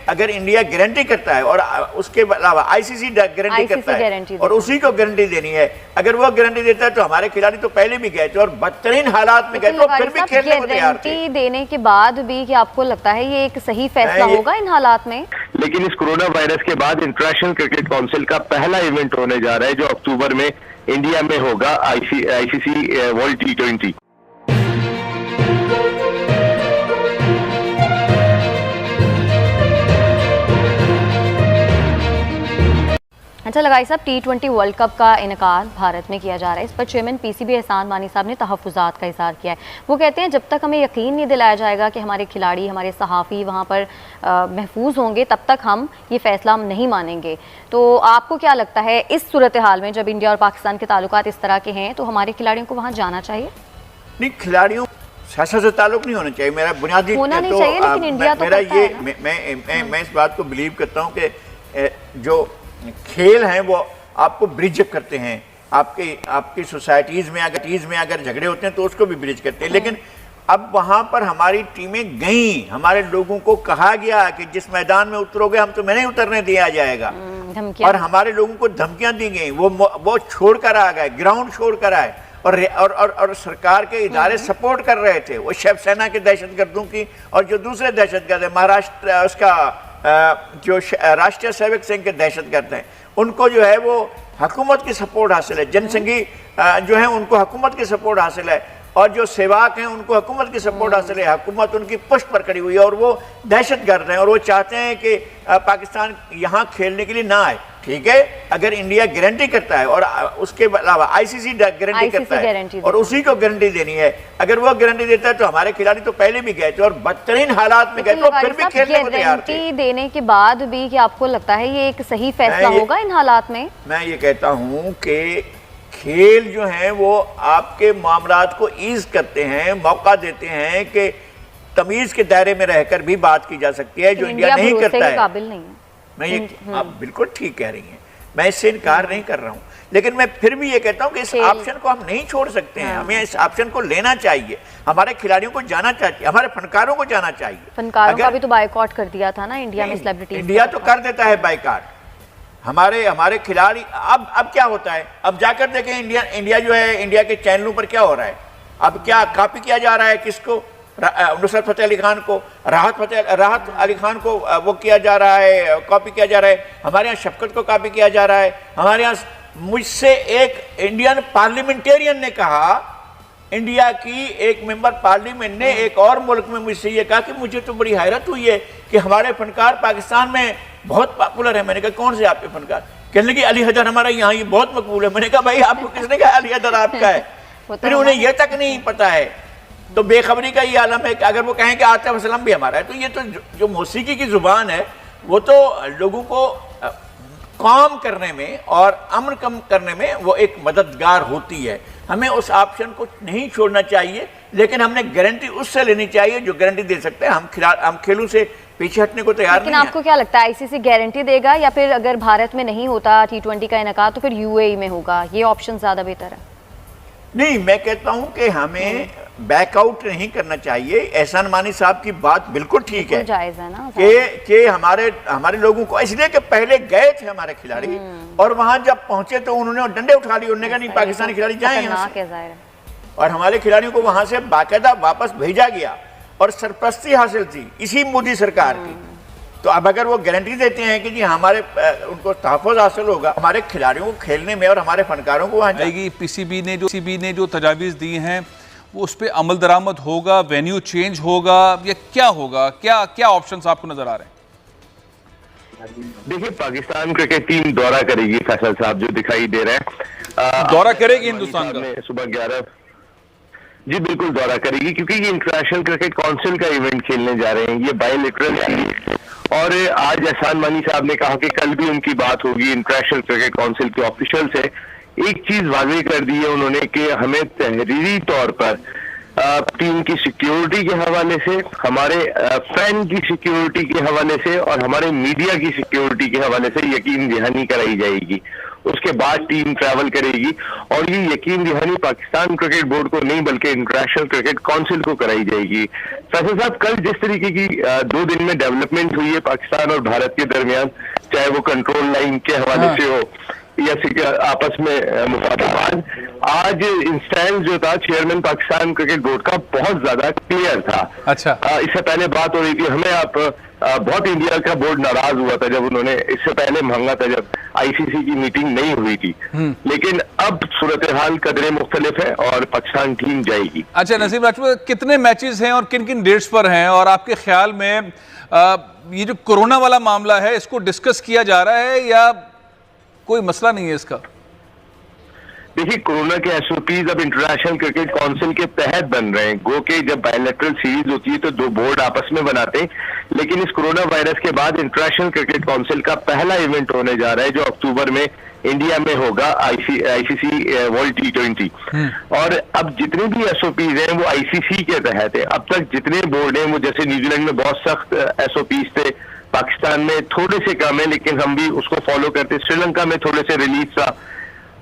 अगर India guarantee करता है और उसके अलावा आईसीसी गारंटी करता है और उसी को गारंटी देनी है, अगर वो गारंटी देता है तो हमारे खिलाड़ी तो पहले भी गए थे और बदतरीन हालात में गए तो फिर भी खेलने को तैयार थे। गारंटी देने के बाद भी कि आपको लगता है ये एक सही फैसला होगा इन हालात में? लेकिन इस कोरोना वायरस के बाद इंटरनेशनल क्रिकेट काउंसिल का पहला इवेंट होने जा रहा है जो अक्टूबर में इंडिया में होगा, आईसीसी वर्ल्ड T20। अच्छा लगाई साहब, T20 वर्ल्ड कप का इनकार भारत में किया जा रहा है, इस पर चेयरमैन पीसीबी एहसान मानी साहब ने तहफ़्फ़ुज़ात का इज़हार किया है। वो कहते हैं जब तक हमें यकीन नहीं दिलाया जाएगा कि हमारे खिलाड़ी, हमारे सहाफ़ी वहाँ पर महफूज होंगे, तब तक हम ये फ़ैसला हम नहीं मानेंगे। तो आपको क्या लगता है इस सूरत हाल में जब इंडिया और पाकिस्तान के ताल्लुकात इस तरह के हैं तो हमारे खिलाड़ियों को वहाँ जाना चाहिए? नहीं, खिलाड़ियों सियासत से ताल्लुक नहीं होना चाहिए, मेरा बुनियादी होना नहीं चाहिए, लेकिन इंडिया तो मेरा ये मैं इस बात को बिलीव करता हूँ कि जो खेल हैं वो आपको ब्रिज करते हैं, आपकी सोसाइटीज़ में अगर झगड़े होते हैं तो उसको भी ब्रिज करते हैं। लेकिन अब वहाँ पर हमारी टीमें गई, हमारे लोगों को कहा गया कि जिस मैदान में उतरोगे हम तुम्हें नहीं उतरने दिया जाएगा, और हमारे लोगों को धमकियाँ दी गई, वो छोड़ कर आ गए, ग्राउंड छोड़ कर आए और सरकार के इदारे सपोर्ट कर रहे थे, वो शिवसेना के दहशतगर्दों की और जो दूसरे दहशतगर्द है महाराष्ट्र उसका जो राष्ट्रीय सेवक संघ के दहशतगर्द हैं, उनको जो है वो हुकूमत की सपोर्ट हासिल है, जनसंघी जो है उनको हुकूमत की सपोर्ट हासिल है, और जो सेवाक हैं उनको हुकूमत की सपोर्ट हासिल है। हुकूमत उनकी पुष्ट पर खड़ी हुई है और वो दहशतगर्द हैं और वो चाहते हैं कि पाकिस्तान यहाँ खेलने के लिए ना आए। ठीक है, अगर इंडिया गारंटी करता है और उसके अलावा आईसीसी गारंटी करता है और उसी को गारंटी देनी है, अगर वो गारंटी देता है तो हमारे खिलाड़ी तो पहले भी गए थे और बदतरीन हालात में गए तो फिर भी खेलने को तैयार थे। गारंटी देने के बाद भी कि आपको लगता है ये एक सही फैसला होगा इन हालात में? मैं ये कहता हूँ कि खेल जो है वो आपके मामलात को ईज करते हैं, मौका देते हैं कि तमीज के दायरे में रहकर भी बात की जा सकती है, जो इंडिया नहीं करता है। काबिल नहीं है। मैं ये आप बिल्कुल ठीक कह रही हैं, मैं इससे इनकार नहीं कर रहा हूँ, लेकिन मैं फिर भी ये कहता हूँ कि इस ऑप्शन को हम नहीं छोड़ सकते हैं, हमें इस ऑप्शन को लेना चाहिए, हमारे खिलाड़ियों को जाना चाहिए, हमारे फनकारों को जाना चाहिए। फनकारों का भी तो बायकॉट कर दिया था ना इंडिया में, सेलिब्रिटीज। इंडिया तो कर देता है बायकॉट, हमारे खिलाड़ी। अब क्या होता है, अब जाकर देखें इंडिया जो है, इंडिया के चैनलों पर क्या हो रहा है, अब क्या कॉपी किया जा रहा है, किसको? नुसरत फतेह अली खान को, राहत अली खान को वो किया जा रहा है, कॉपी किया जा रहा है। हमारे यहाँ शफकत को कॉपी किया जा रहा है। हमारे यहाँ मुझसे एक इंडियन पार्लियामेंटेरियन ने कहा, इंडिया की एक मेंबर पार्लियामेंट ने एक और मुल्क में मुझसे ये कहा कि मुझे तो बड़ी हैरत हुई है कि हमारे फनकार पाकिस्तान में बहुत पॉपुलर है। मैंने कहा कौन से आपके फनकार? कहने लगे अली हैदर हमारा यहाँ ये बहुत मकबूल है। मैंने कहा भाई आपको किसने कहा अली हैदर आपका है? फिर उन्हें यह तक नहीं पता है। तो बेखबरी का ये आलम है कि अगर वो कहें कि आतिफ असलम भी हमारा है, तो ये तो जो मौसीकी की जुबान है वो तो लोगों को काम करने में और अमन कम करने में वो एक मददगार होती है। हमें उस ऑप्शन को नहीं छोड़ना चाहिए, लेकिन हमने गारंटी उससे लेनी चाहिए जो गारंटी दे सकते हैं। हम खेलों से पीछे हटने को तैयार नहीं हैं। लेकिन आपको क्या लगता है आईसीसी गारंटी देगा या फिर अगर भारत में नहीं होता T20 का इनकार तो फिर यूएई में होगा? ये ऑप्शन ज्यादा बेहतर है। नहीं, मैं कहता हूं कि हमें बैकआउट नहीं करना चाहिए। एहसान मानी साहब की बात बिल्कुल ठीक है, जायज है ना कि हमारे लोगों को, इसलिए कि पहले गए थे हमारे खिलाड़ी और वहां जब पहुंचे तो उन्होंने डंडे उठा लिए, उन्होंने कहा नहीं पाकिस्तानी खिलाड़ी जाएं यहाँ से, और हमारे खिलाड़ियों को वहां से बाकायदा वापस भेजा गया और सरपरस्ती हासिल थी इसी मोदी सरकार की। तो अब अगर वो गारंटी देते हैं कि जी हमारे उनको तहफ़्फ़ुज़ हासिल होगा, हमारे खिलाड़ियों को खेलने में और हमारे फनकारों को वहाँ जाएगी। पीसीबी ने जो तजावीज़ दी हैं वो उस पर अमल दरामद होगा, वेन्यू चेंज होगा या क्या होगा? क्या ऑप्शंस आपको नजर आ रहे हैं? देखिए, पाकिस्तान क्रिकेट टीम दौरा करेगी, फैसल साहब जो दिखाई दे रहे हैं। दौरा करेगी हिंदुस्तान का सुबह 11? जी बिल्कुल दौरा करेगी, क्योंकि ये इंटरनेशनल क्रिकेट काउंसिल का इवेंट खेलने जा रहे हैं, ये बायलैटरल है। और आज एहसान मानी साहब ने कहा कि कल भी उनकी बात होगी इंटरनेशनल क्रिकेट काउंसिल के ऑफिशियल से। एक चीज वाज़ेह कर दी है उन्होंने कि हमें तहरीरी तौर पर टीम की सिक्योरिटी के हवाले से, हमारे फैन की सिक्योरिटी के हवाले से और हमारे मीडिया की सिक्योरिटी के हवाले से यकीन दहानी कराई जाएगी। उसके बाद टीम ट्रैवल करेगी, और ये यकीन दहानी पाकिस्तान क्रिकेट बोर्ड को नहीं बल्कि इंटरनेशनल क्रिकेट काउंसिल को कराई जाएगी। फैसल साहब, कल जिस तरीके की 2 दिन में डेवलपमेंट हुई है पाकिस्तान और भारत के दरमियान, चाहे वो कंट्रोल लाइन के हवाले से हो या आपस में मुकाबलेबाज, आज इंस्टेंस जो था चेयरमैन पाकिस्तान क्रिकेट बोर्ड का बहुत ज्यादा क्लियर था। अच्छा, इससे पहले बात हो रही थी, हमें बहुत इंडिया का बोर्ड नाराज हुआ था जब उन्होंने इससे पहले मांगा था जब आईसीसी की मीटिंग नहीं हुई थी, लेकिन अब सूरत हाल कदरे मुख्तलिफ है और पाकिस्तान टीम जाएगी। अच्छा नसीम राजपूत, कितने मैचेस हैं और किन किन डेट्स पर हैं, और आपके ख्याल में ये जो कोरोना वाला मामला है इसको डिस्कस किया जा रहा है या कोई मसला नहीं है इसका? देखिए, कोरोना के एसओपीज अब इंटरनेशनल क्रिकेट काउंसिल के तहत बन रहे हैं। गो के जब बायलैटरल सीरीज होती है तो 2 बोर्ड आपस में बनाते हैं, लेकिन इस कोरोना वायरस के बाद इंटरनेशनल क्रिकेट काउंसिल का पहला इवेंट होने जा रहा है जो अक्टूबर में इंडिया में होगा, आईसीसी वर्ल्ड T20। और अब जितने भी एसओपीज हैं वो आईसीसी के तहत है। अब तक जितने बोर्ड हैं वो, जैसे न्यूजीलैंड में बहुत सख्त एसओपीज थे, पाकिस्तान में थोड़े से कम है लेकिन हम भी उसको फॉलो करते, श्रीलंका में थोड़े से रिलीज था,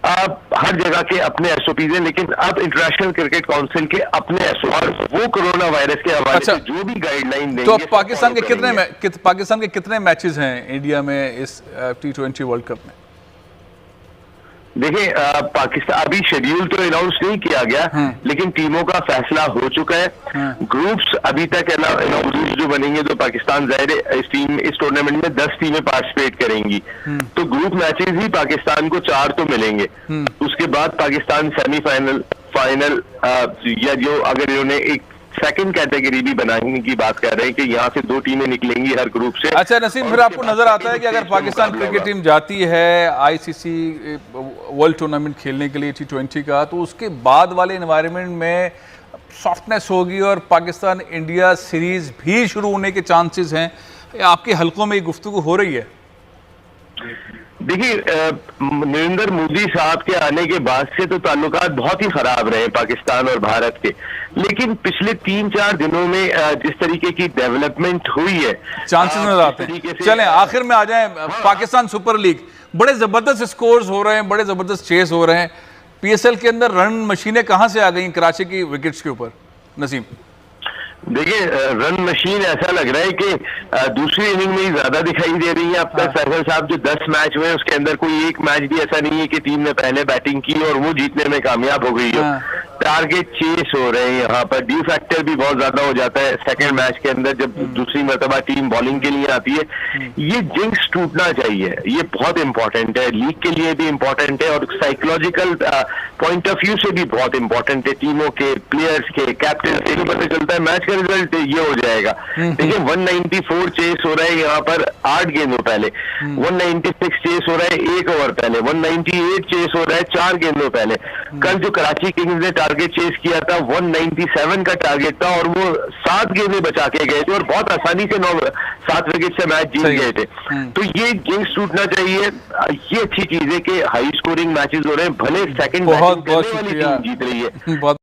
अब हर जगह के अपने एसओपीज हैं, लेकिन अब इंटरनेशनल क्रिकेट काउंसिल के अपने एसओपी, वो कोरोना वायरस के हवाले से जो भी गाइडलाइन देंगे। तो पाकिस्तान के कितने मैचेस हैं इंडिया में इस T20 वर्ल्ड कप में? देखिए, पाकिस्तान अभी शेड्यूल तो अनाउंस नहीं किया गया, लेकिन टीमों का फैसला हो चुका है। ग्रुप्स अभी तक अनाउंस जो बनेंगे, तो पाकिस्तान जाहिर इस टूर्नामेंट में 10 टीमें पार्टिसिपेट करेंगी, तो ग्रुप मैचेस ही पाकिस्तान को 4 तो मिलेंगे। उसके बाद पाकिस्तान सेमीफाइनल, फाइनल, या जो अगर इन्होंने एक सेकंड कैटेगरी भी बनाने की बात कर रहे हैं कि यहाँ से 2 टीमें निकलेंगी हर ग्रुप से। अच्छा नसीम, फिर आपको नजर आता है कि अगर पाकिस्तान क्रिकेट टीम जाती है आईसीसी वर्ल्ड टूर्नामेंट खेलने के लिए T20 का, तो उसके बाद वाले एनवायरनमेंट में सॉफ्टनेस होगी और पाकिस्तान इंडिया सीरीज भी शुरू होने के चांसेस हैं? आपके हलकों में ये गुफ्तगू हो रही है? देखिए, नरेंद्र मोदी साहब के आने के बाद से तो ताल्लुकात बहुत ही खराब रहे पाकिस्तान और भारत के, लेकिन पिछले 3-4 दिनों में जिस तरीके की डेवलपमेंट हुई है, चांसेस नजर आते हैं। चलें आखिर में आ जाएं, पाकिस्तान सुपर लीग, बड़े जबरदस्त स्कोर्स हो रहे हैं, बड़े जबरदस्त चेस हो रहे हैं, पीएसएल के अंदर रन मशीनें कहां से आ गई कराची की विकेट्स के ऊपर? नसीम, देखिए, रन मशीन ऐसा लग रहा है कि दूसरी इनिंग में ही ज्यादा दिखाई दे रही है अब तक। फैसल साहब, जो 10 मैच हुए उसके अंदर कोई एक मैच भी ऐसा नहीं है कि टीम ने पहले बैटिंग की और वो जीतने में कामयाब हो गई हो। टारगेट चेस हो रहे हैं, यहाँ पर ड्यू फैक्टर भी बहुत ज्यादा हो जाता है सेकंड मैच के अंदर जब दूसरी मर्तबा टीम बॉलिंग के लिए आती है। ये जिंक्स टूटना चाहिए, ये बहुत इंपॉर्टेंट है, लीग के लिए भी इंपॉर्टेंट है और साइकोलॉजिकल पॉइंट ऑफ व्यू से भी बहुत इंपॉर्टेंट है, टीमों के, प्लेयर्स के, कैप्टन से पता चलता है मैच का रिजल्ट ये हो जाएगा। देखिए, 194 चेस हो रहा है यहाँ पर 8 गेंदों पहले, 196 चेस हो रहा है 1 ओवर पहले, 198 चेस हो रहा है 4 गेंदों पहले। कल जो कराची किंग्स ने टारगेट चेस किया था 197 का टारगेट था और वो 7 गेंदें बचा के गए थे और बहुत आसानी से 7 विकेट से मैच जीत गए थे। तो ये जिंक्स टूटना चाहिए। ये अच्छी चीज है कि हाई स्कोरिंग मैचेस हो रहे हैं, भले सेकंड बहुत वाली टीम जीत रही है। बहुत